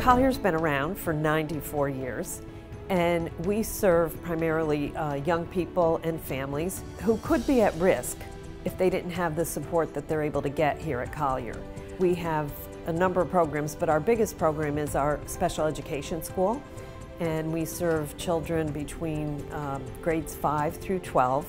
Collier's been around for 94 years, and we serve primarily young people and families who could be at risk if they didn't have the support that they're able to get here at Collier. We have a number of programs, but our biggest program is our special education school, and we serve children between grades 5 through 12.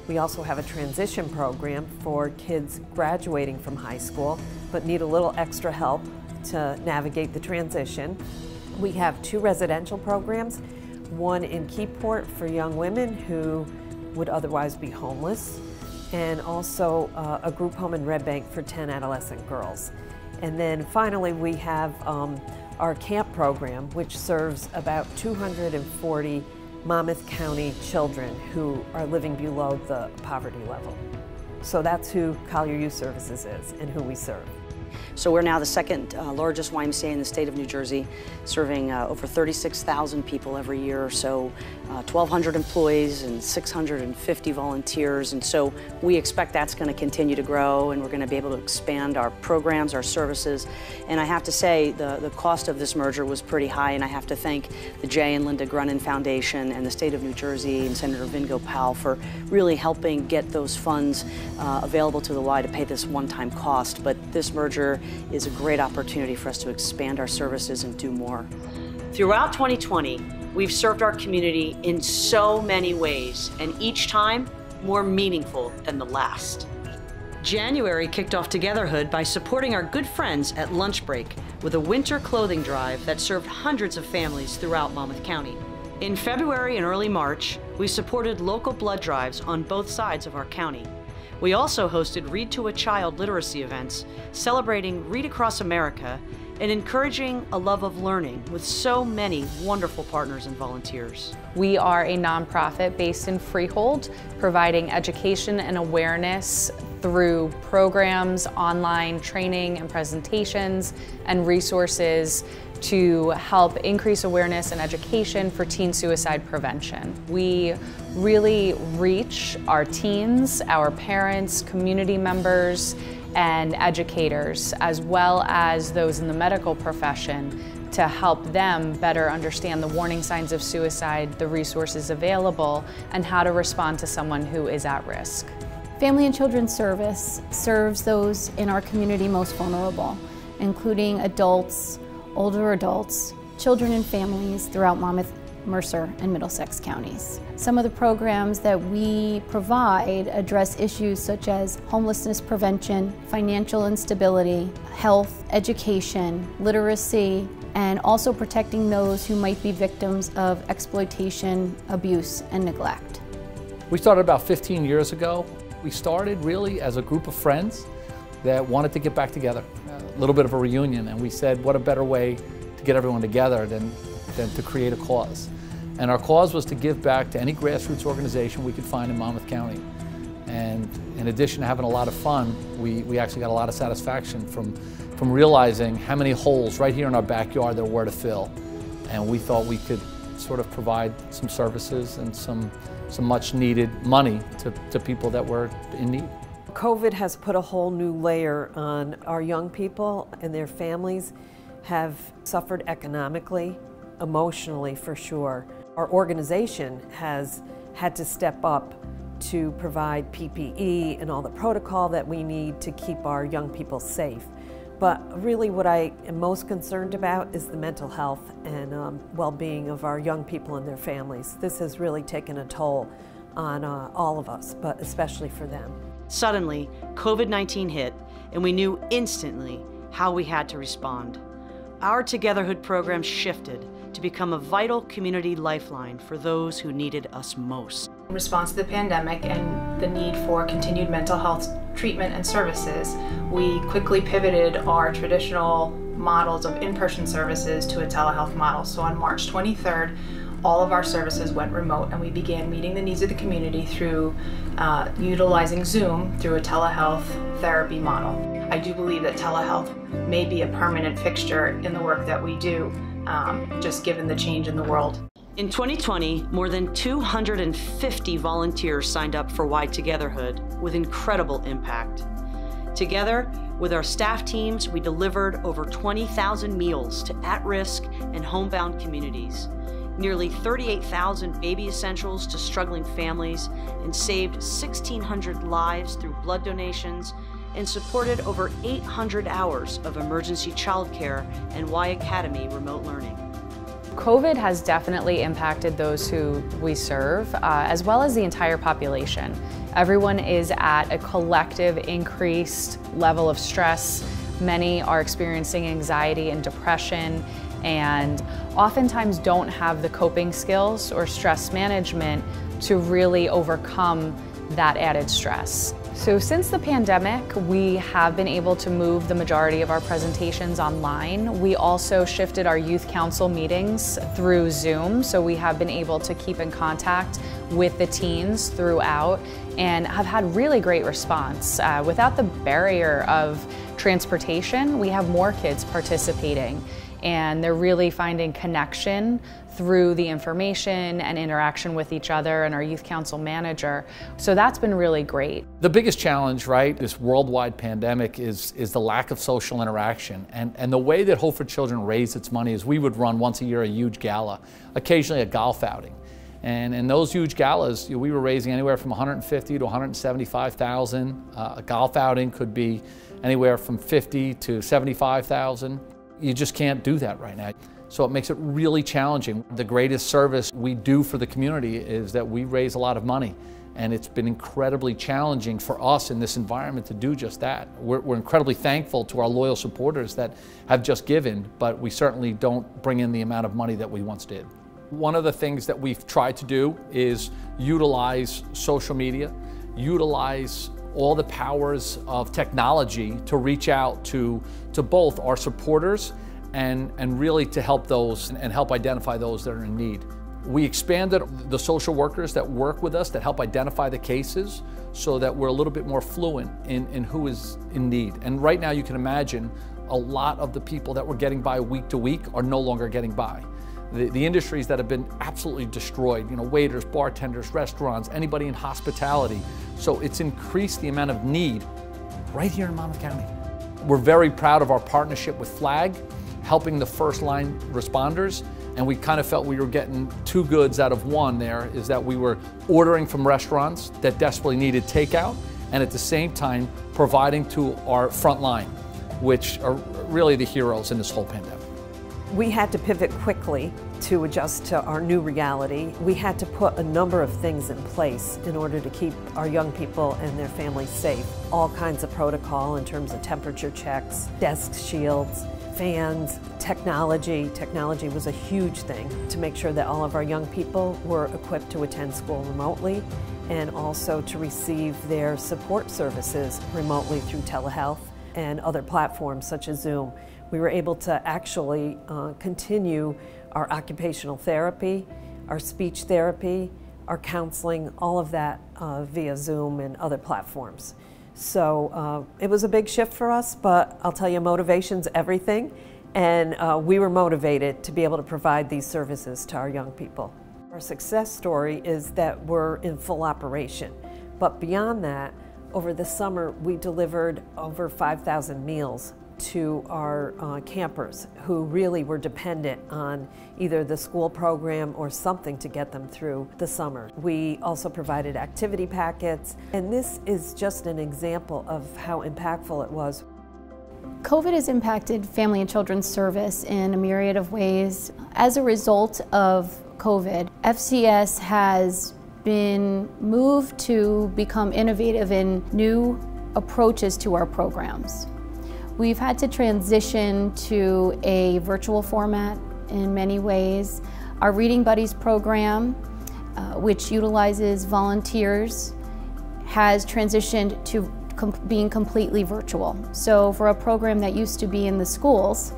We also have a transition program for kids graduating from high school but need a little extra help to navigate the transition. We have 2 residential programs, one in Keyport for young women who would otherwise be homeless, and also a group home in Red Bank for 10 adolescent girls. And then finally we have our camp program, which serves about 240 Monmouth County children who are living below the poverty level. So that's who Collier Youth Services is and who we serve. So we're now the second largest YMCA in the state of New Jersey, serving over 36,000 people every year or so, 1,200 employees and 650 volunteers. And so we expect that's going to continue to grow, and we're going to be able to expand our programs, our services. And I have to say the cost of this merger was pretty high, and I have to thank the Jay and Linda Grunin Foundation and the state of New Jersey and Senator Vingo Powell for really helping get those funds available to the Y to pay this one-time cost. But this merger is a great opportunity for us to expand our services and do more. Throughout 2020, we've served our community in so many ways, and each time more meaningful than the last. January kicked off Togetherhood by supporting our good friends at Lunch Break with a winter clothing drive that served hundreds of families throughout Monmouth County. In February and early March, we supported local blood drives on both sides of our county. We also hosted Read to a Child literacy events, celebrating Read Across America and encouraging a love of learning with so many wonderful partners and volunteers. We are a nonprofit based in Freehold, providing education and awareness through programs, online training and presentations, and resources to help increase awareness and education for teen suicide prevention. We really reach our teens, our parents, community members, and educators, as well as those in the medical profession, to help them better understand the warning signs of suicide, the resources available, and how to respond to someone who is at risk. Family and Children's Service serves those in our community most vulnerable, including adults, older adults, children and families throughout Monmouth, Mercer, and Middlesex counties. Some of the programs that we provide address issues such as homelessness prevention, financial instability, health, education, literacy, and also protecting those who might be victims of exploitation, abuse, and neglect. We started about 15 years ago. We started really as a group of friends that wanted to get back together, a little bit of a reunion, and we said, what a better way to get everyone together than to create a cause. And our cause was to give back to any grassroots organization we could find in Monmouth County. And in addition to having a lot of fun, we actually got a lot of satisfaction from realizing how many holes right here in our backyard there were to fill. And we thought we could sort of provide some services and some much needed money to people that were in need. COVID has put a whole new layer on our young people, and their families have suffered economically, emotionally for sure. Our organization has had to step up to provide PPE and all the protocol that we need to keep our young people safe. But really what I am most concerned about is the mental health and well-being of our young people and their families. This has really taken a toll on all of us, but especially for them. Suddenly, COVID-19 hit, and we knew instantly how we had to respond. Our Togetherhood program shifted to become a vital community lifeline for those who needed us most. In response to the pandemic and the need for continued mental health treatment and services, we quickly pivoted our traditional models of in-person services to a telehealth model. So on March 23rd, all of our services went remote, and we began meeting the needs of the community through utilizing Zoom through a telehealth therapy model. I do believe that telehealth may be a permanent fixture in the work that we do, just given the change in the world. In 2020, more than 250 volunteers signed up for Y Togetherhood with incredible impact. Together, With our staff teams, we delivered over 20,000 meals to at-risk and homebound communities, nearly 38,000 baby essentials to struggling families, and saved 1,600 lives through blood donations, and supported over 800 hours of emergency childcare and Y Academy remote learning. COVID has definitely impacted those who we serve, as well as the entire population. Everyone is at a collective increased level of stress. Many are experiencing anxiety and depression, and oftentimes don't have the coping skills or stress management to really overcome that added stress. So since the pandemic, we have been able to move the majority of our presentations online. We also shifted our youth council meetings through Zoom, so we have been able to keep in contact with the teens throughout and have had really great response. Without the barrier of transportation, we have more kids participating, and they're really finding connection through the information and interaction with each other and our youth council manager. So that's been really great. The biggest challenge, right, this worldwide pandemic is the lack of social interaction. And the way that Hope for Children raised its money is we would run once a year a huge gala, occasionally a golf outing. And in those huge galas, we were raising anywhere from $150,000 to $175,000. A golf outing could be anywhere from $50,000 to $75,000. You just can't do that right now. So it makes it really challenging. The greatest service we do for the community is that we raise a lot of money. And it's been incredibly challenging for us in this environment to do just that. We're incredibly thankful to our loyal supporters that have just given, but we certainly don't bring in the amount of money that we once did. One of the things that we've tried to do is utilize social media, utilize all the powers of technology to reach out to both our supporters and really to help those and help identify those that are in need. We expanded the social workers that work with us that help identify the cases so that we're a little bit more fluent in who is in need. And right now you can imagine a lot of the people that were getting by week to week are no longer getting by. The industries that have been absolutely destroyed, waiters, bartenders, restaurants, anybody in hospitality. So it's increased the amount of need right here in Monmouth County. We're very proud of our partnership with FLAG, helping the first line responders, and we kind of felt we were getting two goods out of one there, is that we were ordering from restaurants that desperately needed takeout, and at the same time providing to our front line, which are really the heroes in this whole pandemic. We had to pivot quickly to adjust to our new reality. We had to put a number of things in place in order to keep our young people and their families safe. All kinds of protocol in terms of temperature checks, desk shields, fans, technology. Technology was a huge thing to make sure that all of our young people were equipped to attend school remotely and also to receive their support services remotely through telehealth and other platforms such as Zoom. We were able to actually continue our occupational therapy, our speech therapy, our counseling, all of that via Zoom and other platforms. So it was a big shift for us, but I'll tell you, motivation's everything, and we were motivated to be able to provide these services to our young people. Our success story is that we're in full operation, but beyond that, over the summer we delivered over 5,000 meals to our campers who really were dependent on either the school program or something to get them through the summer. We also provided activity packets, and this is just an example of how impactful it was. COVID has impacted Family and Children's Service in a myriad of ways. As a result of COVID, FCS has been moved to become innovative in new approaches to our programs. We've had to transition to a virtual format in many ways. Our Reading Buddies program, which utilizes volunteers, has transitioned to being completely virtual. So for a program that used to be in the schools,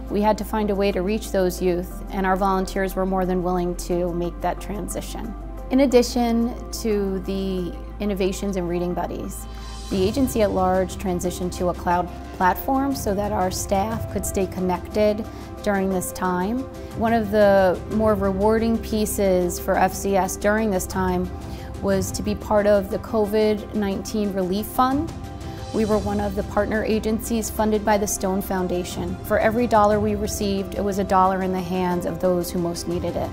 we had to find a way to reach those youth, and our volunteers were more than willing to make that transition. In addition to the innovations in Reading Buddies, the agency at large transitioned to a cloud platform so that our staff could stay connected during this time. One of the more rewarding pieces for FCS during this time was to be part of the COVID-19 Relief Fund, We were one of the partner agencies funded by the Stone Foundation. For every dollar we received, it was a dollar in the hands of those who most needed it.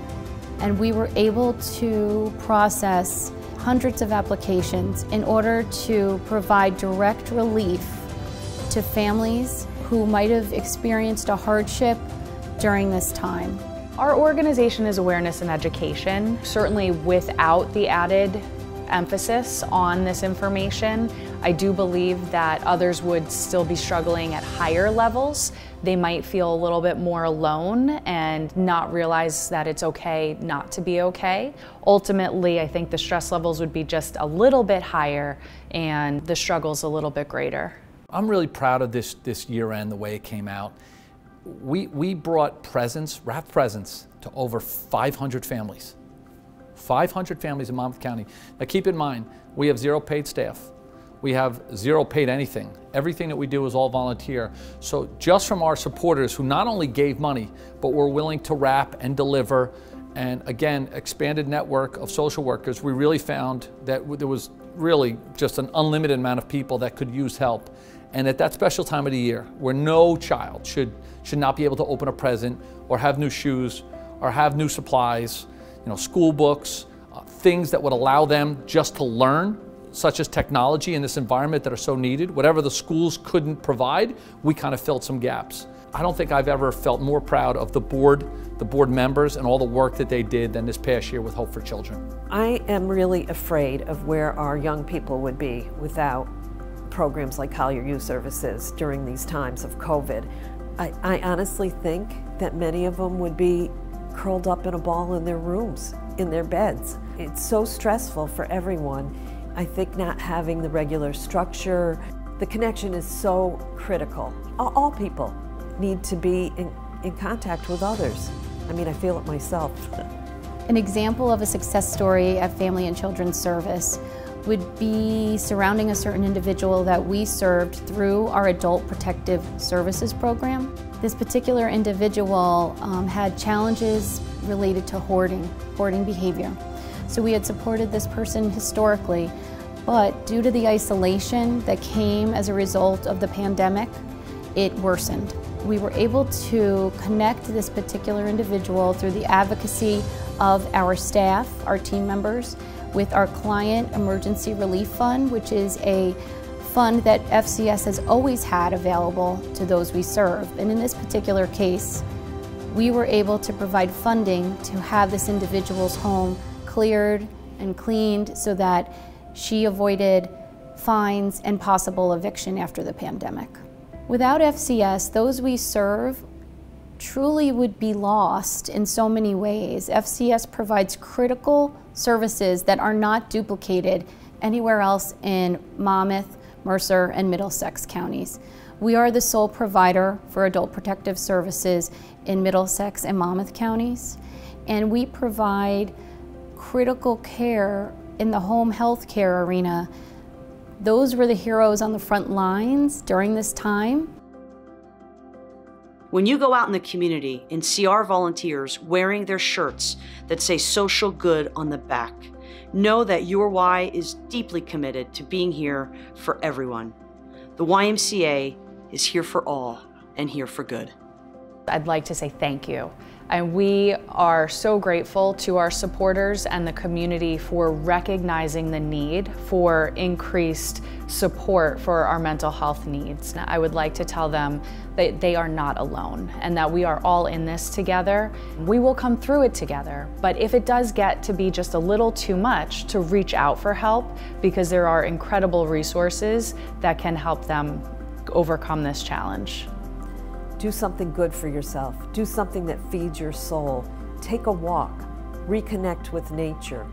And we were able to process hundreds of applications in order to provide direct relief to families who might have experienced a hardship during this time. Our organization is awareness and education, certainly without the added emphasis on this information. I do believe that others would still be struggling at higher levels. They might feel a little bit more alone and not realize that it's okay not to be okay. Ultimately, I think the stress levels would be just a little bit higher and the struggles a little bit greater. I'm really proud of this year end, the way it came out. We brought presents, wrapped presents, to over 500 families. 500 families in Monmouth County. Now keep in mind, we have 0 paid staff. We have 0 paid anything. Everything that we do is all volunteer. So just from our supporters who not only gave money, but were willing to wrap and deliver, and again, expanded network of social workers, we really found that there was really just an unlimited amount of people that could use help. And at that special time of the year, where no child should not be able to open a present or have new shoes or have new supplies, school books, things that would allow them just to learn, such as technology in this environment that are so needed. Whatever the schools couldn't provide, we kind of filled some gaps. I don't think I've ever felt more proud of the board members and all the work that they did than this past year with Hope for Children. I am really afraid of where our young people would be without programs like Collier Youth Services during these times of COVID. I honestly think that many of them would be curled up in a ball in their rooms, in their beds. It's so stressful for everyone. I think not having the regular structure, the connection is so critical. All people need to be in contact with others. I mean, I feel it myself. An example of a success story at Family and Children's Service would be surrounding a certain individual that we served through our Adult Protective Services program. This particular individual had challenges related to hoarding behavior. So we had supported this person historically, but due to the isolation that came as a result of the pandemic, it worsened. We were able to connect this particular individual through the advocacy of our staff, our team members, with our Client Emergency Relief Fund, which is a fund that FCS has always had available to those we serve. And in this particular case, we were able to provide funding to have this individual's home cleared and cleaned so that she avoided fines and possible eviction after the pandemic. Without FCS, those we serve truly would be lost in so many ways. FCS provides critical services that are not duplicated anywhere else in Monmouth, Mercer, and Middlesex counties. We are the sole provider for adult protective services in Middlesex and Monmouth counties, and we provide critical care in the home health care arena. Those were the heroes on the front lines during this time. When you go out in the community and see our volunteers wearing their shirts that say social good on the back, know that your Y is deeply committed to being here for everyone. The YMCA is here for all and here for good. I'd like to say thank you. And we are so grateful to our supporters and the community for recognizing the need for increased support for our mental health needs. Now, I would like to tell them that they are not alone and that we are all in this together. We will come through it together, but if it does get to be just a little too much, to reach out for help, because there are incredible resources that can help them overcome this challenge. Do something good for yourself. Do something that feeds your soul. Take a walk. Reconnect with nature.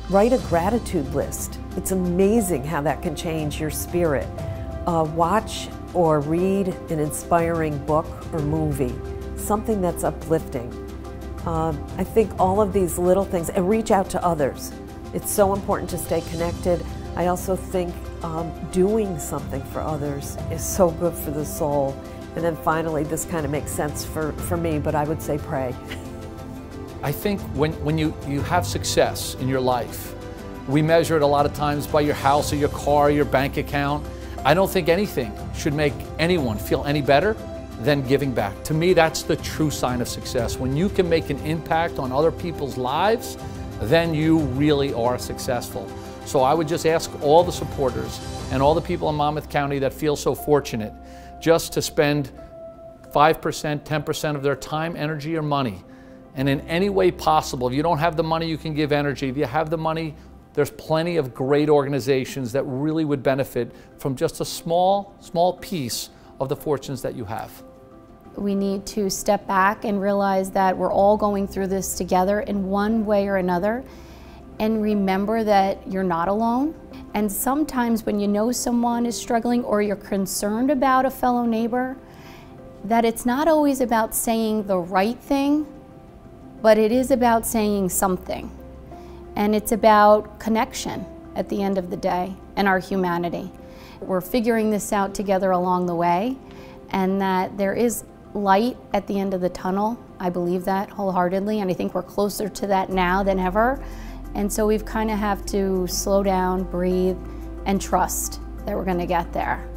Write a gratitude list. It's amazing how that can change your spirit. Watch or read an inspiring book or movie, something that's uplifting. I think all of these little things, and reach out to others. It's so important to stay connected. I also think doing something for others is so good for the soul. And then finally, this kind of makes sense for me, but I would say pray. I think when you have success in your life, we measure it a lot of times by your house or your car, or your bank account. I don't think anything should make anyone feel any better than giving back. To me, that's the true sign of success. When you can make an impact on other people's lives, then you really are successful. So I would just ask all the supporters and all the people in Monmouth County that feel so fortunate just to spend 5%, 10% of their time, energy, or money. And in any way possible, if you don't have the money, you can give energy. If you have the money, there's plenty of great organizations that really would benefit from just a small piece of the fortunes that you have. We need to step back and realize that we're all going through this together in one way or another, and remember that you're not alone. And sometimes when you know someone is struggling or you're concerned about a fellow neighbor, that it's not always about saying the right thing, but it is about saying something. And it's about connection at the end of the day and our humanity. We're figuring this out together along the way, and that there is light at the end of the tunnel. I believe that wholeheartedly, and I think we're closer to that now than ever. And so we've kind of have to slow down, breathe, and trust that we're going to get there.